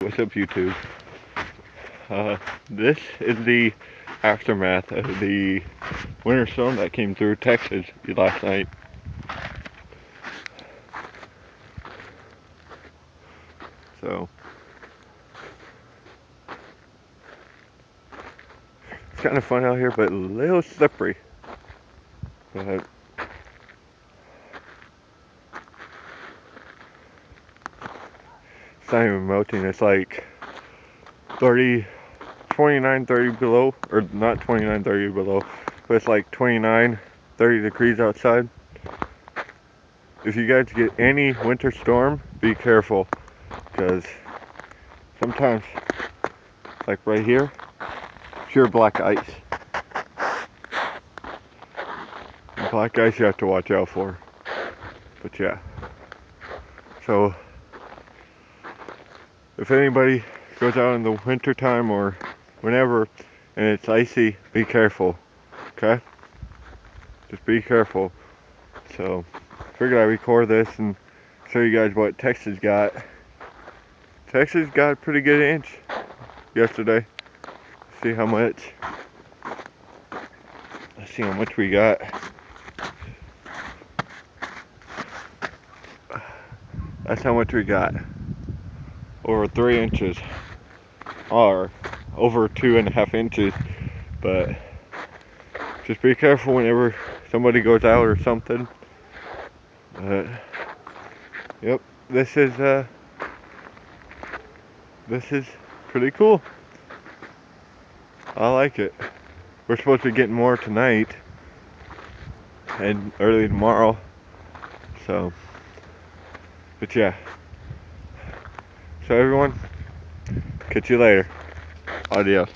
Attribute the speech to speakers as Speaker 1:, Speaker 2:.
Speaker 1: What's up, YouTube? This is the aftermath of the winter storm that came through Texas last night. So, it's kind of fun out here, but a little slippery. But it's not even melting. It's like 30, 29, 30 below, or not 29, 30 below, but it's like 29, 30 degrees outside. If you guys get any winter storm, be careful, because sometimes, like right here, pure black ice. Black ice you have to watch out for. But yeah. So, if anybody goes out in the winter time or whenever and it's icy, be careful. Okay? Just be careful. So, figured I'd record this and show you guys what Texas got. Texas got a pretty good inch yesterday. See how much. Let's see how much we got. That's how much we got. Over 3 inches. Or over 2.5 inches. But just be careful whenever somebody goes out or something. Yep, this is pretty cool. I like it. We're supposed to be getting more tonight and early tomorrow. So, but yeah. So everyone, catch you later. Adios.